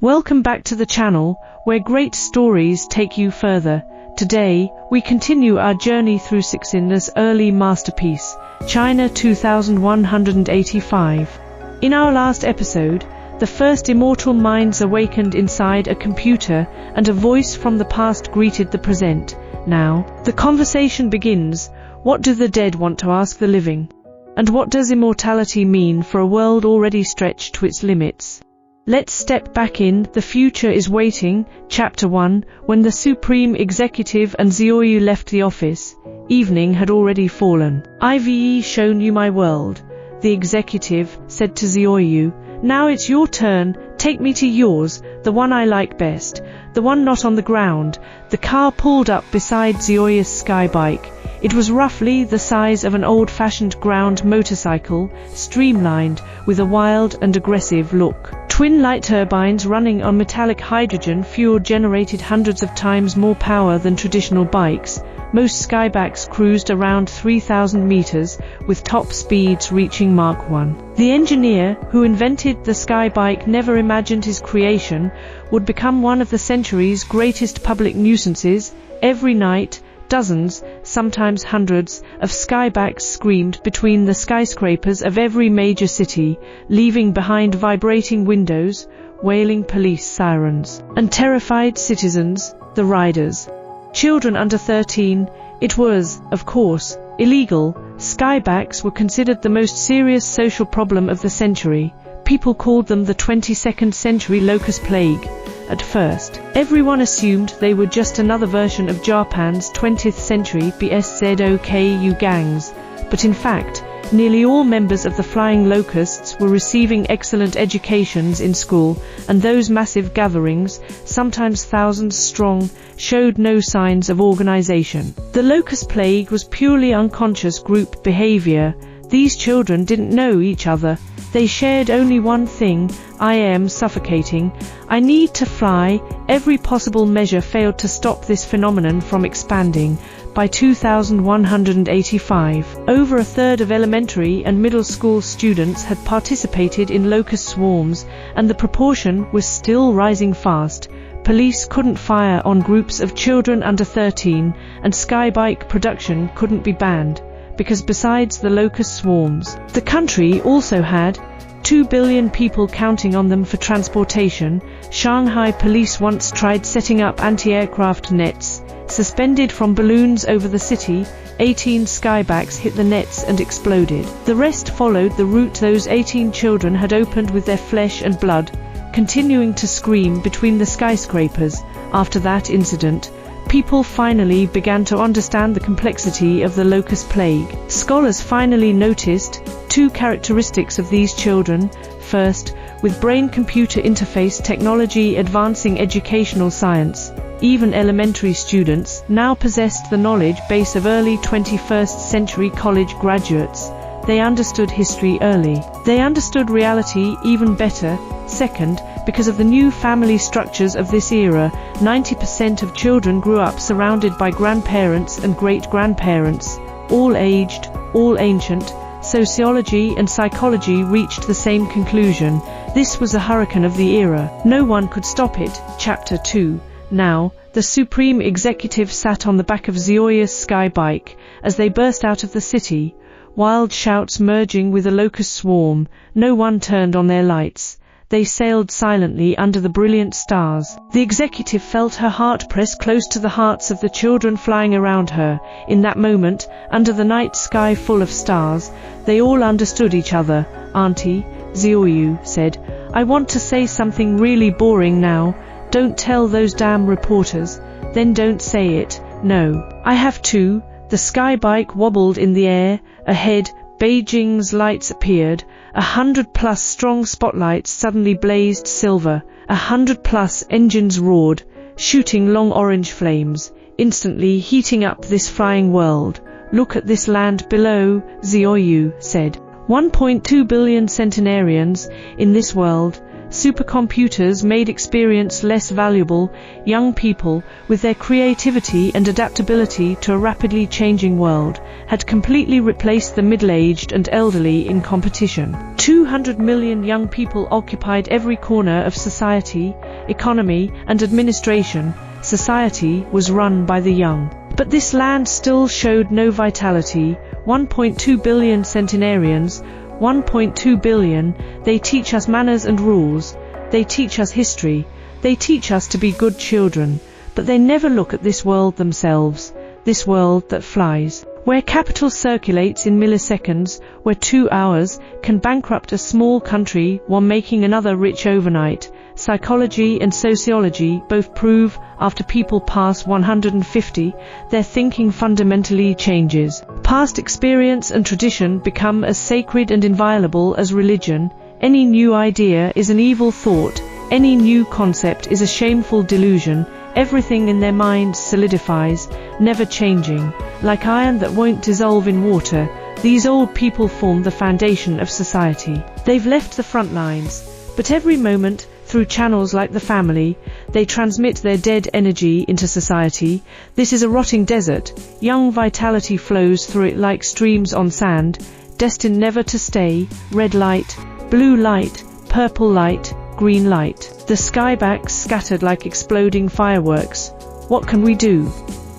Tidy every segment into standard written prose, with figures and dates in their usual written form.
Welcome back to the channel, where great stories take you further. Today, we continue our journey through Cixin Liu's early masterpiece, China 2185. In our last episode, the first immortal minds awakened inside a computer, and a voice from the past greeted the present. Now, the conversation begins. What do the dead want to ask the living? And what does immortality mean for a world already stretched to its limits? Let's step back in. The future is waiting. Chapter 1. When the Supreme Executive and Xiaoyu left the office, evening had already fallen. "I've shown you my world," the executive said to Xiaoyu. "Now it's your turn. Take me to yours, the one I like best, the one not on the ground." The car pulled up beside Xiaoyu's Skybike. It was roughly the size of an old-fashioned ground motorcycle, streamlined, with a wild and aggressive look. Twin light turbines running on metallic hydrogen fuel generated hundreds of times more power than traditional bikes. Most Skybikes cruised around 3,000 meters, with top speeds reaching Mach 1. The engineer who invented the Skybike never imagined his creation would become one of the century's greatest public nuisances. Every night, dozens, sometimes hundreds, of Skybikes screamed between the skyscrapers of every major city, leaving behind vibrating windows, wailing police sirens, and terrified citizens, the riders. Children under 13, it was, of course, illegal. Skybikes were considered the most serious social problem of the century. People called them the 22nd century locust plague. At first, everyone assumed they were just another version of Japan's 20th century BSZOKU gangs, but in fact, nearly all members of the Flying Locusts were receiving excellent educations in school, and those massive gatherings, sometimes thousands strong, showed no signs of organization. The locust plague was purely unconscious group behavior. These children didn't know each other. They shared only one thing: I am suffocating. I need to fly. Every possible measure failed to stop this phenomenon from expanding. By 2185, over a third of elementary and middle school students had participated in locust swarms, and the proportion was still rising fast. Police couldn't fire on groups of children under 13, and Skybike production couldn't be banned, because besides the locust swarms, the country also had 2 billion people counting on them for transportation. Shanghai police once tried setting up anti-aircraft nets, suspended from balloons over the city. 18 Skybikes hit the nets and exploded. The rest followed the route those 18 children had opened with their flesh and blood, continuing to scream between the skyscrapers. After that incident, people finally began to understand the complexity of the locust plague. Scholars finally noticed two characteristics of these children. First, with brain-computer interface technology advancing educational science, even elementary students now possessed the knowledge base of early 21st century college graduates. They understood history early. They understood reality even better. Second, because of the new family structures of this era, 90% of children grew up surrounded by grandparents and great-grandparents, all aged, all ancient. Sociology and psychology reached the same conclusion. This was a hurricane of the era. No one could stop it. Chapter 2. Now, the Supreme Executive sat on the back of Xiaoyu's Skybike as they burst out of the city, wild shouts merging with a locust swarm. No one turned on their lights. They sailed silently under the brilliant stars. The executive felt her heart press close to the hearts of the children flying around her. In that moment, under the night sky full of stars, they all understood each other. "Auntie," Xiaoyu said, "I want to say something really boring now. Don't tell those damn reporters." "Then don't say it." "No, I have to." The Skybike wobbled in the air. Ahead, Beijing's lights appeared. 100+ strong spotlights suddenly blazed silver. 100+ engines roared, shooting long orange flames, instantly heating up this flying world. "Look at this land below," Xiaoyu said. 1.2 billion centenarians in this world. supercomputers made experience less valuable. Young people, with their creativity and adaptability to a rapidly changing world, had completely replaced the middle-aged and elderly in competition. 200 million young people occupied every corner of society, economy, and administration. Society was run by the young. But this land still showed no vitality. 1.2 billion centenarians, 1.2 billion, they teach us manners and rules, they teach us history, they teach us to be good children, but they never look at this world themselves, this world that flies, where capital circulates in milliseconds, where 2 hours can bankrupt a small country while making another rich overnight. Psychology and sociology both prove after people pass 150, their thinking fundamentally changes. Past experience and tradition become as sacred and inviolable as religion. Any new idea is an evil thought. Any new concept is a shameful delusion. Everything in their minds solidifies, never changing. Like iron that won't dissolve in water, these old people form the foundation of society. They've left the front lines, but every moment, through channels like the family, they transmit their dead energy into society. This is a rotting desert. Young vitality flows through it like streams on sand, destined never to stay. Red light, blue light, purple light, green light. The Skybikes scattered like exploding fireworks. What can we do?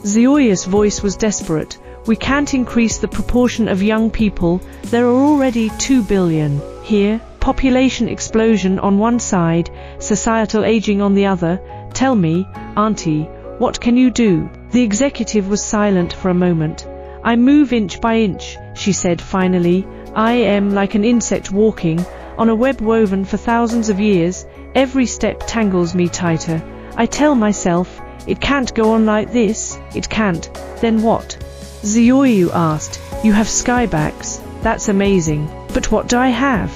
Zioya's voice was desperate. We can't increase the proportion of young people. There are already 2 billion. Here, population explosion on one side, societal aging on the other. Tell me, Auntie, what can you do? The executive was silent for a moment. I move inch by inch, she said finally. I am like an insect walking on a web woven for thousands of years. Every step tangles me tighter. I tell myself, it can't go on like this, it can't. Then what? Zioyu asked. You have Skybikes, that's amazing. But what do I have?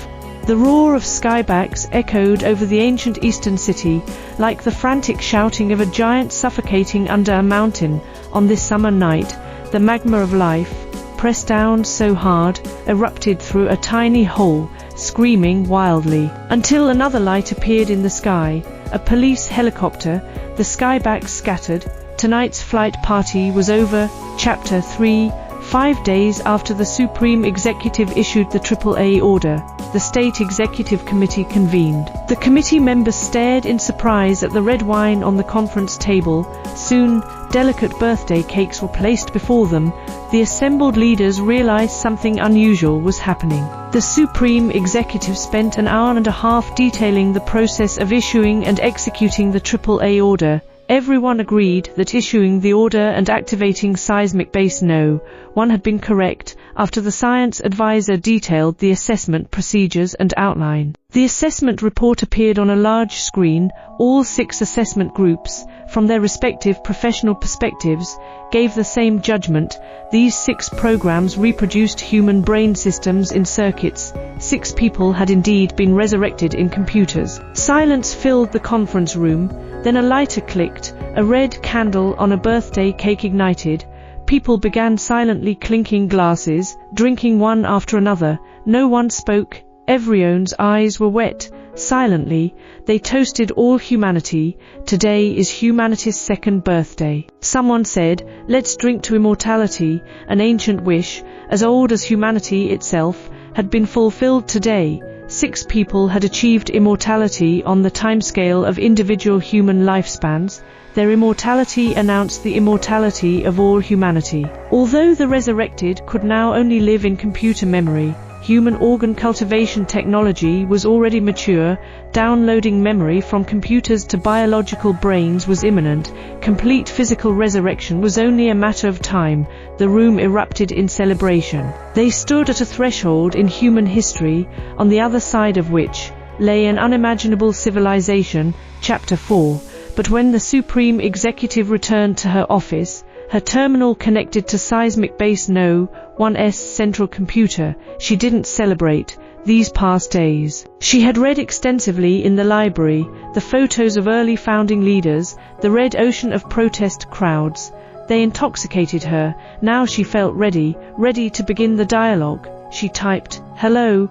The roar of Skybikes echoed over the ancient eastern city, like the frantic shouting of a giant suffocating under a mountain. On this summer night, the magma of life, pressed down so hard, erupted through a tiny hole, screaming wildly, until another light appeared in the sky, a police helicopter. The Skybikes scattered. Tonight's flight party was over. Chapter 3. 5 days after the Supreme Executive issued the AAA order, the State Executive Committee convened. The committee members stared in surprise at the red wine on the conference table. Soon, delicate birthday cakes were placed before them. The assembled leaders realized something unusual was happening. The Supreme Executive spent an hour and a half detailing the process of issuing and executing the AAA order. Everyone agreed that issuing the order and activating seismic base No. 1 had been correct. After the science advisor detailed the assessment procedures and outline, the assessment report appeared on a large screen. All 6 assessment groups, from their respective professional perspectives, gave the same judgment. These 6 programs reproduced human brain systems in circuits. 6 people had indeed been resurrected in computers. Silence filled the conference room. Then a lighter clicked, a red candle on a birthday cake ignited. People began silently clinking glasses, drinking one after another. No one spoke. Everyone's eyes were wet. Silently, they toasted all humanity. Today is humanity's 2nd birthday. Someone said, let's drink to immortality. An ancient wish, as old as humanity itself, had been fulfilled today. 6 people had achieved immortality on the timescale of individual human lifespans. Their immortality announced the immortality of all humanity. Although the resurrected could now only live in computer memory, human organ cultivation technology was already mature. Downloading memory from computers to biological brains was imminent. Complete physical resurrection was only a matter of time. The room erupted in celebration. They stood at a threshold in human history, on the other side of which lay an unimaginable civilization. Chapter 4. But when the Supreme Executive returned to her office, her terminal connected to seismic base No. 1's central computer, she didn't celebrate these past days. She had read extensively in the library, the photos of early founding leaders, the red ocean of protest crowds. They intoxicated her. Now she felt ready to begin the dialogue. She typed, "Hello,